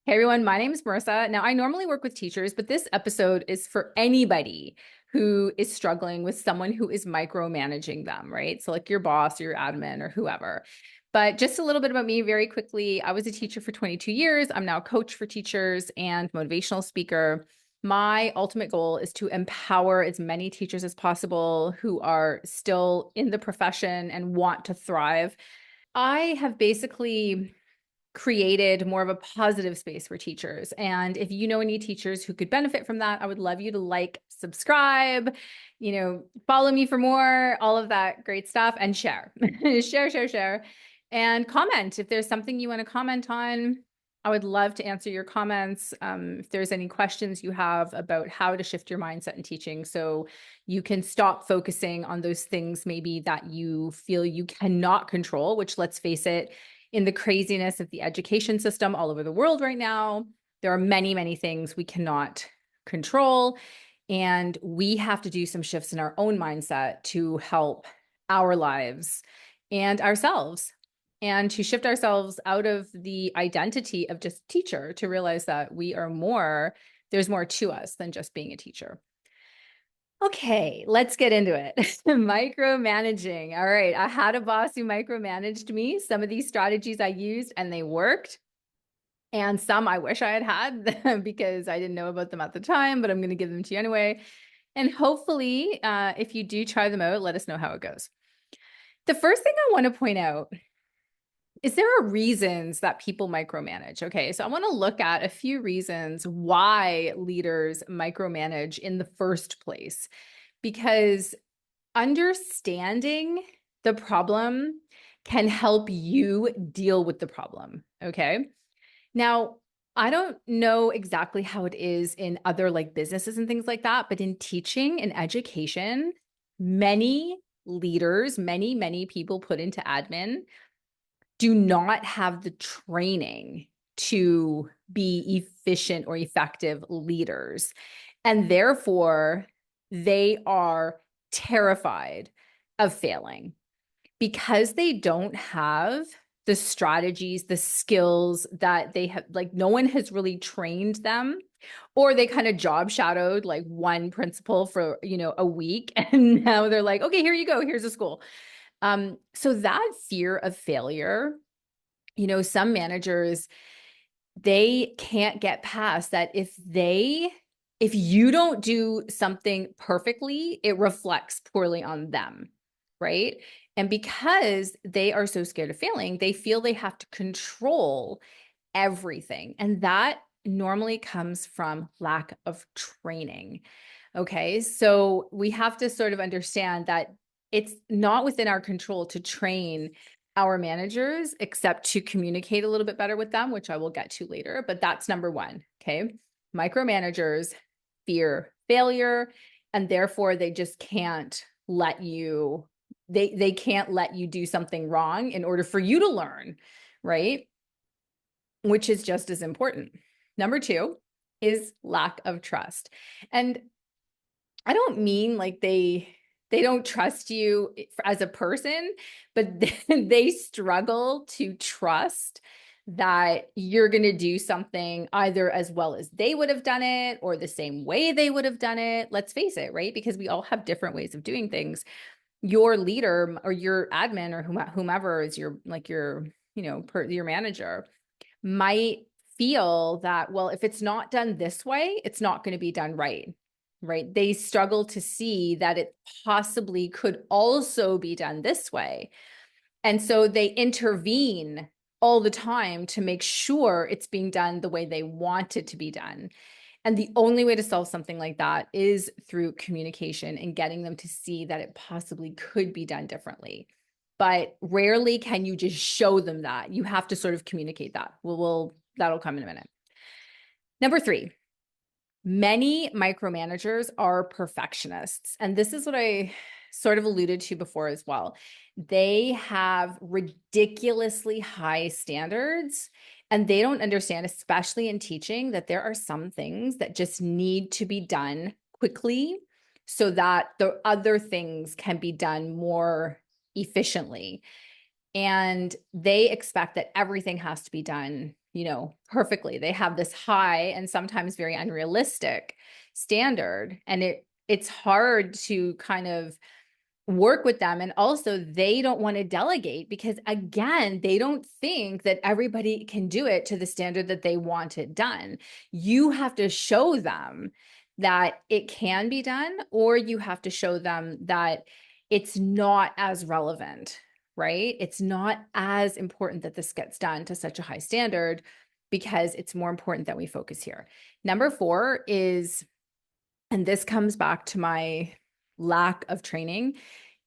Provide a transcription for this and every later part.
Hey everyone, my name is Marissa. Now, I normally work with teachers, but this episode is for anybody who is struggling with someone who is micromanaging them, right? So, like your boss or your admin or whoever. But just a little bit about me very quickly. I was a teacher for 22 years. I'm now a coach for teachers and motivational speaker. My ultimate goal is to empower as many teachers as possible who are still in the profession and want to thrive. I have basically created more of a positive space for teachers. And if you know any teachers who could benefit from that, I would love you to like, subscribe, follow me for more, all of that great stuff, and share. Share. And comment if there's something you want to comment on. I would love to answer your comments. If there's any questions you have about how to shift your mindset in teaching so you can stop focusing on those things maybe that you feel you cannot control, which, let's face it, in the craziness of the education system all over the world right now, there are many, many things we cannot control. And we have to do some shifts in our own mindset to help our lives and ourselves, and to shift ourselves out of the identity of just teacher to realize that we are more, there's more to us than just being a teacher. Okay, let's get into it. Micromanaging. All right, I had a boss who micromanaged me. Some of these strategies I used and they worked. And some I wish I had had because I didn't know about them at the time, but I'm going to give them to you anyway. And hopefully, if you do try them out, let us know how it goes. The first thing I want to point out is there are reasons that people micromanage. Okay, so I want to look at a few reasons why leaders micromanage in the first place, because understanding the problem can help you deal with the problem. Okay. Now, I don't know exactly how it is in other like businesses and things like that, but in teaching and education, many leaders, many people put into admin do not have the training to be efficient or effective leaders. And therefore, they are terrified of failing because they don't have the strategies, the skills that they have, like no one has really trained them, or they kind of job shadowed like one principal for, a week. And now they're like, okay, here you go. Here's a school. So that fear of failure, some managers, they can't get past that. If you don't do something perfectly, it reflects poorly on them, right? And because they are so scared of failing, they feel they have to control everything. And that normally comes from lack of training. Okay, so we have to sort of understand that it's not within our control to train our managers, except to communicate a little bit better with them, which I will get to later. But that's number one. Okay, micromanagers fear failure, and therefore they just can't let you, they can't let you do something wrong in order for you to learn, right? Which is just as important. Number two is lack of trust. And I don't mean like they don't trust you as a person, but they struggle to trust that you're going to do something either as well as they would have done it or the same way they would have done it. Let's face it, right? Because we all have different ways of doing things. Your leader or your admin or whomever is your your manager might feel that, well, if it's not done this way, it's not going to be done right. Right? They struggle to see that it possibly could also be done this way. And so they intervene all the time to make sure it's being done the way they want it to be done. And the only way to solve something like that is through communication and getting them to see that it possibly could be done differently. But rarely can you just show them that. You have to sort of communicate that. That'll come in a minute. Number three, many micromanagers are perfectionists. And this is what I sort of alluded to before as well. They have ridiculously high standards, and they don't understand, especially in teaching, that there are some things that just need to be done quickly so that the other things can be done more efficiently. And they expect that everything has to be done perfectly. They have this high and sometimes very unrealistic standard. And it's hard to kind of work with them. And also they don't want to delegate because again, they don't think that everybody can do it to the standard that they want it done. You have to show them that it can be done, or you have to show them that it's not as relevant, right? It's not as important that this gets done to such a high standard because it's more important that we focus here. Number 4 is, and this comes back to my lack of training,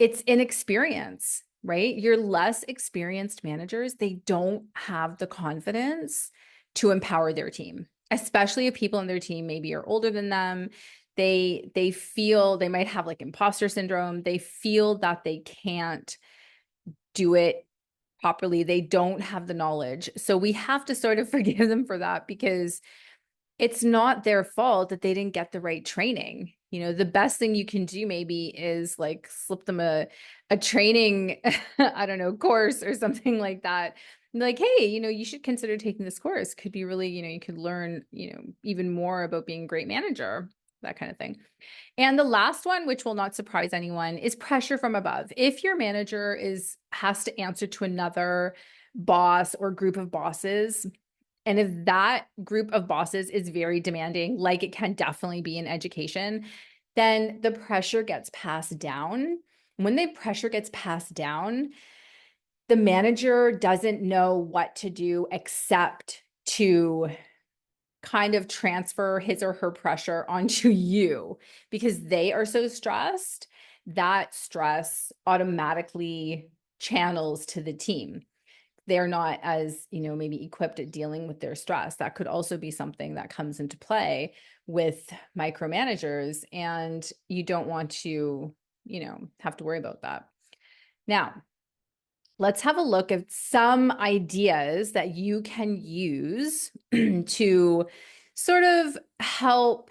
it's inexperience, right? Your less experienced managers, they don't have the confidence to empower their team, especially if people in their team maybe are older than them. They feel they might have like imposter syndrome. They feel that they can't do it properly. They don't have the knowledge. So we have to sort of forgive them for that because it's not their fault that they didn't get the right training. The best thing you can do maybe is like slip them a training, I don't know, course or something like that. Like, hey, you should consider taking this course. Could be really, you could learn, even more about being a great manager, that kind of thing. And the last one, which will not surprise anyone, is pressure from above. If your manager has to answer to another boss or group of bosses, and if that group of bosses is very demanding, like it can definitely be in education, then the pressure gets passed down. When the pressure gets passed down, the manager doesn't know what to do except to kind of transfer his or her pressure onto you because they are so stressed. That stress automatically channels to the team. They're not as, maybe equipped at dealing with their stress. That could also be something that comes into play with micromanagers, and you don't want to, have to worry about that. Now, let's have a look at some ideas that you can use to sort of help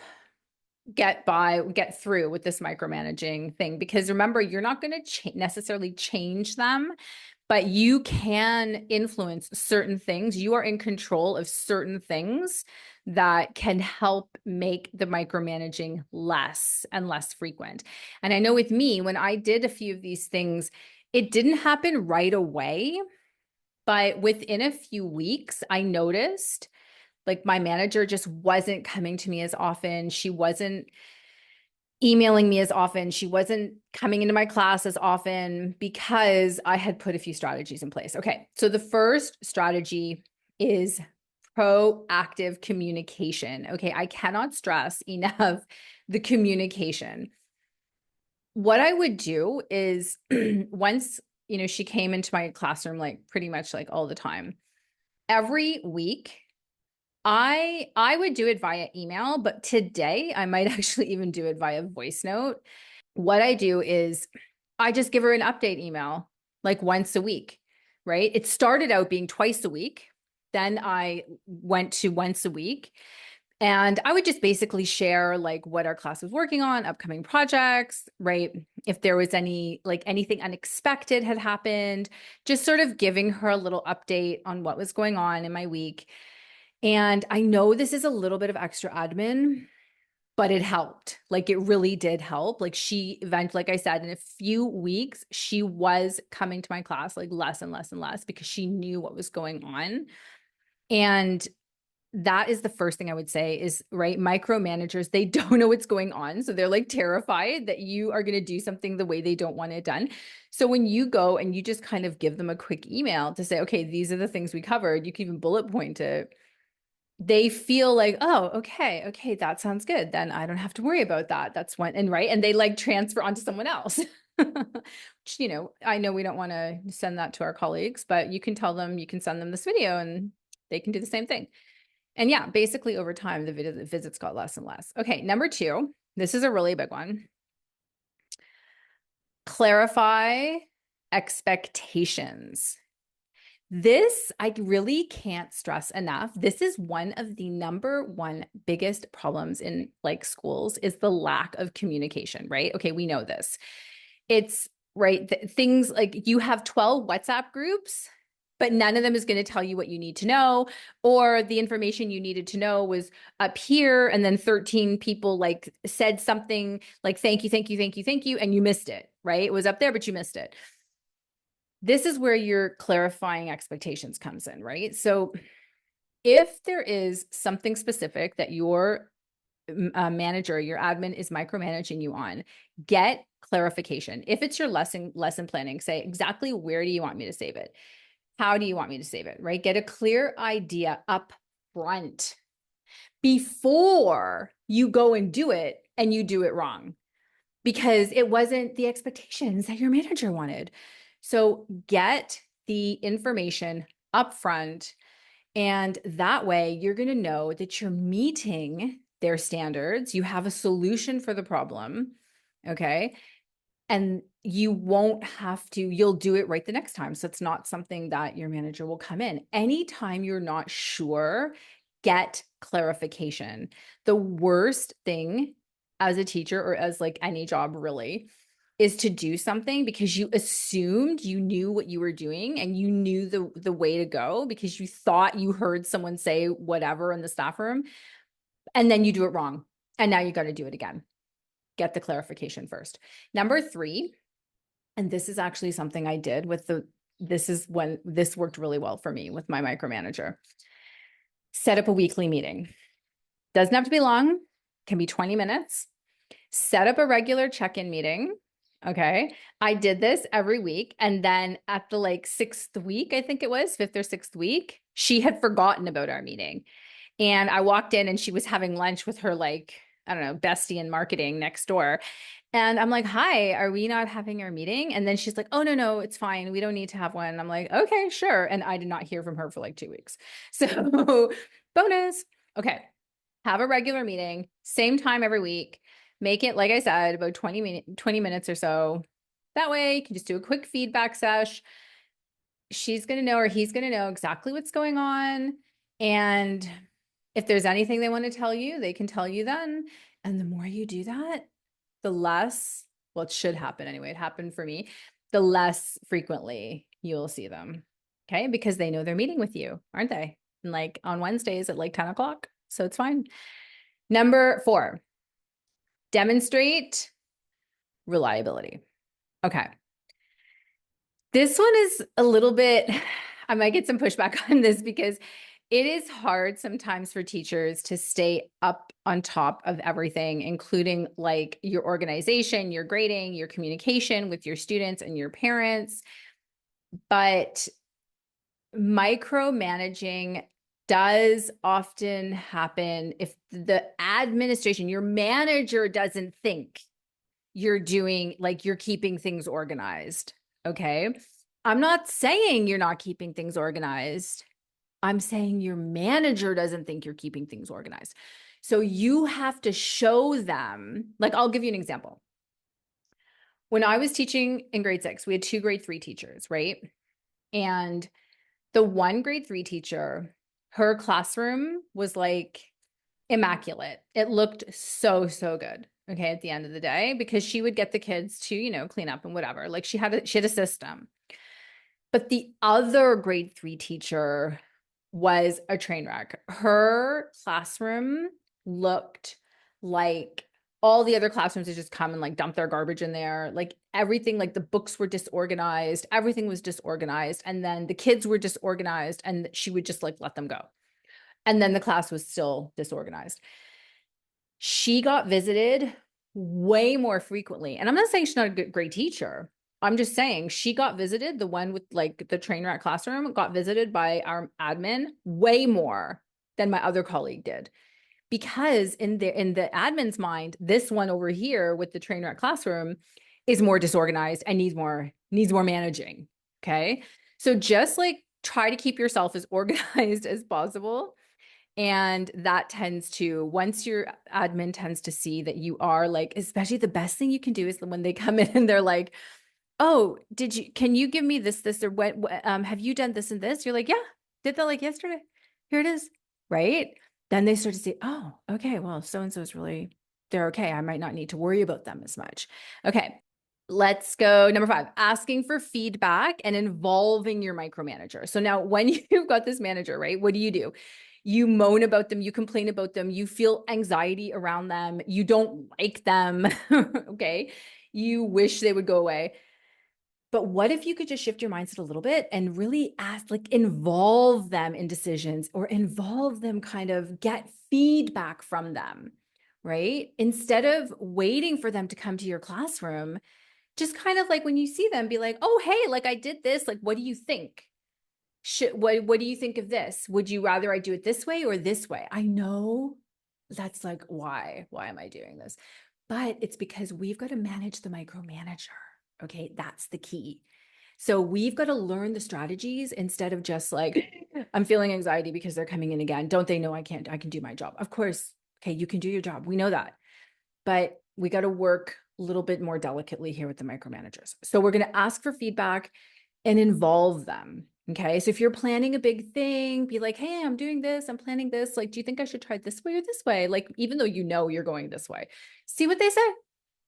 get through with this micromanaging thing. Because remember, you're not going to necessarily change them, but you can influence certain things. You are in control of certain things that can help make the micromanaging less and less frequent. And I know with me, when I did a few of these things, it didn't happen right away, but within a few weeks, I noticed like my manager just wasn't coming to me as often. She wasn't emailing me as often. She wasn't coming into my class as often because I had put a few strategies in place. Okay, so the first strategy is proactive communication. Okay, I cannot stress enough the communication. What I would do is once, she came into my classroom like pretty much like all the time. Every week, I would do it via email, but today I might actually even do it via voice note. What I do is I just give her an update email like once a week, right? It started out being twice a week. Then I went to once a week. And I would just basically share like what our class was working on, upcoming projects, right? If there was anything unexpected had happened, just sort of giving her a little update on what was going on in my week. And I know this is a little bit of extra admin, but it helped. Like it really did help. Like like I said, in a few weeks, she was coming to my class like less and less and less because she knew what was going on. And that is the first thing I would say is, right, micromanagers, they don't know what's going on. So they're like terrified that you are going to do something the way they don't want it done. So when you go and you just kind of give them a quick email to say, okay, these are the things we covered, you can even bullet point it. They feel like, oh, okay, that sounds good. Then I don't have to worry about that. That's one, and right. And they like transfer onto someone else. Which, I know we don't want to send that to our colleagues, but you can tell them, you can send them this video and they can do the same thing. And yeah, basically over time, the visits got less and less. Okay, number 2, this is a really big one. Clarify expectations. This, I really can't stress enough. This is one of the number 1 biggest problems in like schools is the lack of communication, right? Okay, we know this. It's right. Things like you have 12 WhatsApp groups but none of them is going to tell you what you need to know, or the information you needed to know was up here and then 13 people like said something like thank you, thank you, thank you, thank you, and you missed it, right? It was up there but you missed it. This is where your clarifying expectations comes in, right? So if there is something specific that your manager, your admin is micromanaging you on, get clarification. If it's your lesson planning, say exactly where do you want me to save it? How do you want me to save it, right? Get a clear idea up front before you go and do it and you do it wrong because it wasn't the expectations that your manager wanted. So get the information up front, and that way you're going to know that you're meeting their standards. You have a solution for the problem, okay? And you won't have to, you'll do it right the next time. So it's not something that your manager will come in. Anytime you're not sure, get clarification. The worst thing as a teacher or as like any job really is to do something because you assumed you knew what you were doing and you knew the way to go because you thought you heard someone say whatever in the staff room, and then you do it wrong. And now you got to do it again. Get the clarification first. Number 3, and this is actually something I did with this is when this worked really well for me with my micromanager. Set up a weekly meeting. Doesn't have to be long, can be 20 minutes. Set up a regular check-in meeting. Okay. I did this every week. And then at the like 6th week, I think it was 5th or 6th week, she had forgotten about our meeting. And I walked in and she was having lunch with her, like, I don't know, bestie in marketing next door. And I'm like, hi, are we not having our meeting? And then she's like, oh, no, it's fine. We don't need to have one. And I'm like, okay, sure. And I did not hear from her for like 2 weeks. So bonus. Okay. Have a regular meeting, same time every week. Make it, like I said, about 20 minutes or so. That way you can just do a quick feedback sesh. She's going to know, or he's going to know exactly what's going on. And if there's anything they want to tell you, they can tell you then. And the more you do that, the less, well, it should happen anyway. It happened for me. The less frequently you'll see them. Okay. Because they know they're meeting with you, aren't they? And like on Wednesdays at like 10 o'clock. So it's fine. Number 4, demonstrate reliability. Okay. This one is a little bit, I might get some pushback on this because it is hard sometimes for teachers to stay up on top of everything, including like your organization, your grading, your communication with your students and your parents. But micromanaging does often happen if the administration, your manager doesn't think you're doing, like you're keeping things organized. Okay. I'm not saying you're not keeping things organized. I'm saying your manager doesn't think you're keeping things organized. So you have to show them, like, I'll give you an example. When I was teaching in grade 6, we had 2 grade 3 teachers, right? And the one grade 3 teacher, her classroom was like immaculate. It looked so good. Okay. At the end of the day, because she would get the kids to, you know, clean up and whatever. Like she had a system. But the other grade 3 teacher was a train wreck. Her classroom looked like all the other classrooms had just come and like dump their garbage in there. Like everything, like the books were disorganized. Everything was disorganized. And then the kids were disorganized and she would just like let them go. And then the class was still disorganized. She got visited way more frequently. And I'm not saying she's not a great teacher. I'm just saying she got visited, the one with like the train wreck classroom got visited by our admin way more than my other colleague did. Because in the admin's mind, this one over here with the train wreck classroom is more disorganized and needs more managing. Okay. So just like try to keep yourself as organized as possible. And that tends to, once your admin tends to see that you are like, especially the best thing you can do is when they come in and they're like, oh, can you give me this, or what, have you done this and this? You're like, yeah, did that like yesterday. Here it is. Right. Then they start to say, oh, okay, well, so-and-so is really, they're okay. I might not need to worry about them as much. Okay. Let's go. Number 5, asking for feedback and involving your micromanager. So now when you've got this manager, right, what do? You moan about them, you complain about them, you feel anxiety around them, you don't like them, okay? You wish they would go away. But what if you could just shift your mindset a little bit and really ask, like, involve them in decisions, or involve them, kind of get feedback from them, right? Instead of waiting for them to come to your classroom, just kind of like when you see them, be like, oh, hey, like I did this. Like, what do you think? What do you think of this? Would you rather I do it this way or this way? I know that's like, why am I doing this? But it's because we've got to manage the micromanager. Okay. That's the key. So we've got to learn the strategies instead of just like, I'm feeling anxiety because they're coming in again. Don't they know I can do my job? Of course. Okay. You can do your job. We know that. But we got to work a little bit more delicately here with the micromanagers. So we're going to ask for feedback and involve them. Okay. So if you're planning a big thing, be like, hey, I'm doing this, I'm planning this. Like, do you think I should try this way or this way? Like, even though you know you're going this way, see what they say,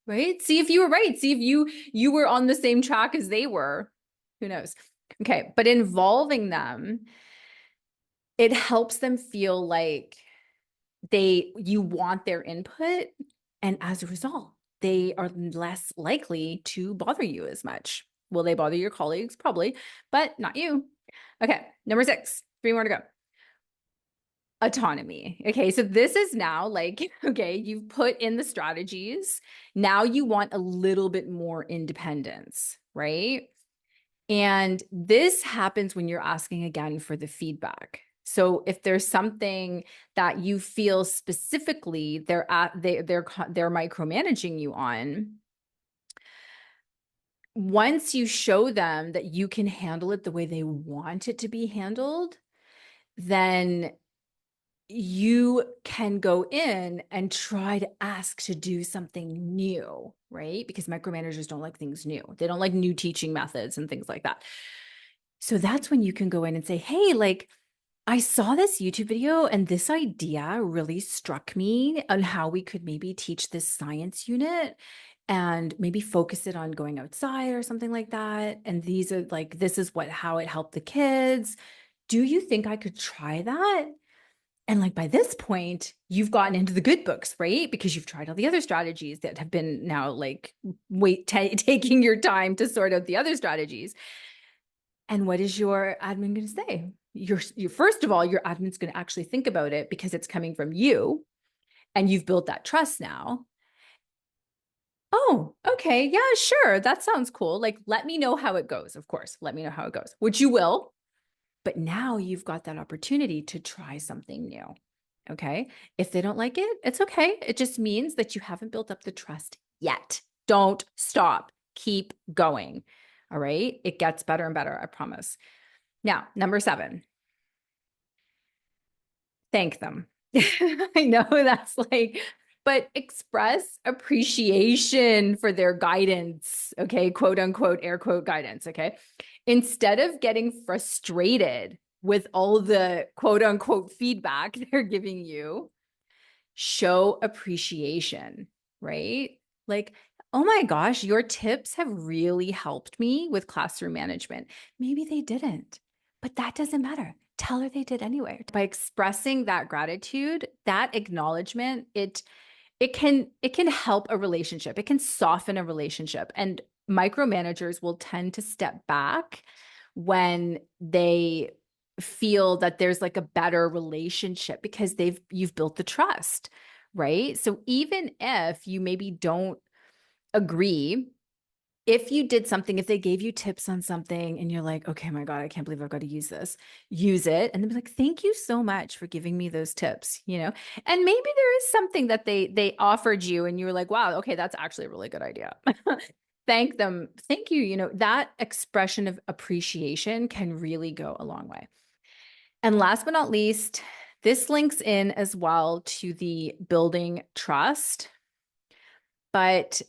right? See if you were right. See if you were on the same track as they were. Who knows? Okay. But involving them, it helps them feel like you want their input. And as a result, they are less likely to bother you as much. Will they bother your colleagues? Probably, but not you. Okay, number 6, 3 more to go. Autonomy. Okay, so this is now like, okay, you've put in the strategies. Now you want a little bit more independence, right? And this happens when you're asking again for the feedback. So if there's something that you feel specifically they're micromanaging you on, once you show them that you can handle it the way they want it to be handled, then you can go in and try to ask to do something new, right? Because micromanagers don't like things new. They don't like new teaching methods and things like that. So that's when you can go in and say, hey, like, I saw this YouTube video and this idea really struck me on how we could maybe teach this science unit and maybe focus it on going outside or something like that. And these are like, this is how it helped the kids. Do you think I could try that? And like by this point, you've gotten into the good books, right? Because you've tried all the other strategies that have been now like taking your time to sort out the other strategies. And what is your admin going to say? First of all, your admin's going to actually think about it because it's coming from you and you've built that trust now. Oh, okay. Yeah, sure. That sounds cool. Like, let me know how it goes. Of course, let me know how it goes, which you will. But now you've got that opportunity to try something new. Okay. If they don't like it, it's okay. It just means that you haven't built up the trust yet. Don't stop. Keep going. All right. It gets better and better. I promise. Now, number 7, thank them. I know that's like, but express appreciation for their guidance. Okay. Quote unquote, air quote guidance. Okay. Instead of getting frustrated with all the quote unquote feedback they're giving you, show appreciation, right? Like, oh my gosh, your tips have really helped me with classroom management. Maybe they didn't, but that doesn't matter. Tell her they did anyway. By expressing that gratitude, that acknowledgement, it can help a relationship. It can soften a relationship. And micromanagers will tend to step back when they feel that there's like a better relationship because you've built the trust, right? So even if you maybe don't agree, if you did something, if they gave you tips on something and you're like, okay, my God, I can't believe I've got to use this, use it. And then be like, thank you so much for giving me those tips, And maybe there is something that they offered you and you were like, wow, okay, that's actually a really good idea. Thank them. Thank you. That expression of appreciation can really go a long way. And last but not least, this links in as well to the building trust, but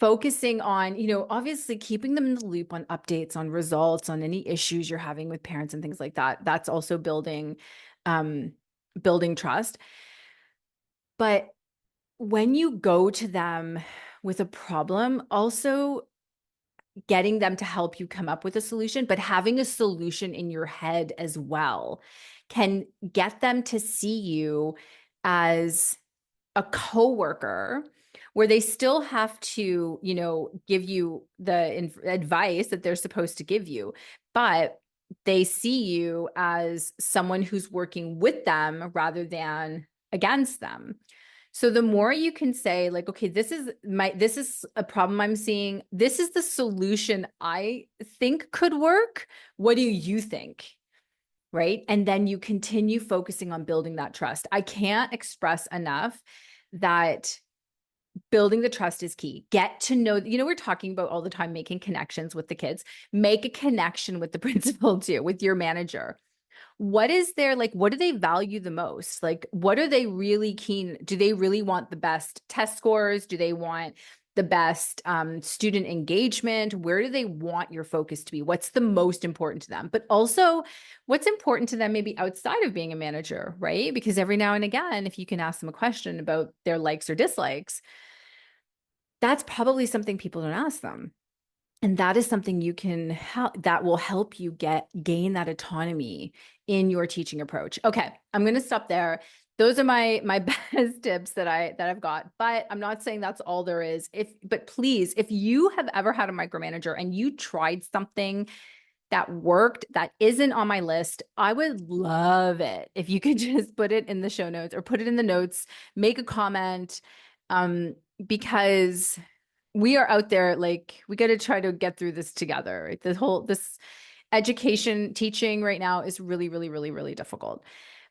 focusing on, obviously keeping them in the loop on updates, on results, on any issues you're having with parents and things like that. That's also building trust. But when you go to them with a problem, also getting them to help you come up with a solution, but having a solution in your head as well can get them to see you as a coworker where they still have to, give you the advice that they're supposed to give you, but they see you as someone who's working with them rather than against them. So the more you can say like, okay, this is a problem I'm seeing. This is the solution I think could work. What do you think? Right? And then you continue focusing on building that trust. I can't express enough that building the trust is key. Get to know, we're talking about all the time making connections with the kids. Make a connection with the principal too, with your manager. What is their, like, what do they value the most? Like, what are they really keen? Do they really want the best test scores? Do they want the best student engagement? Where do they want your focus to be? What's the most important to them? But also, what's important to them maybe outside of being a manager, right? Because every now and again, if you can ask them a question about their likes or dislikes, that's probably something people don't ask them. And that is something you can help, that will help you gain that autonomy in your teaching approach. Okay, I'm going to stop there. Those are my best tips that I've got, but I'm not saying that's all there is. But please, if you have ever had a micromanager and you tried something that worked that isn't on my list, I would love it if you could just put it in the show notes or put it in the notes, make a comment, because we are out there, like, we got to try to get through this together. Right? This education teaching right now is really, really, really, really difficult.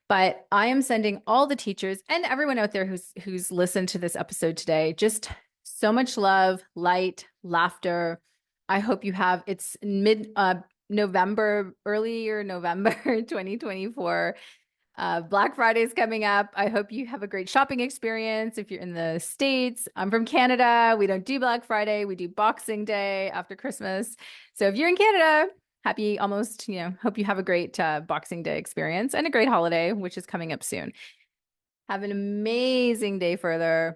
But I am sending all the teachers and everyone out there who's listened to this episode today, just so much love, light, laughter. I hope you have, it's November, earlier November 2024. Black Friday is coming up. I hope you have a great shopping experience. If you're in the States, I'm from Canada. We don't do Black Friday. We do Boxing Day after Christmas. So if you're in Canada, happy almost, hope you have a great Boxing Day experience and a great holiday, which is coming up soon. Have an amazing day further.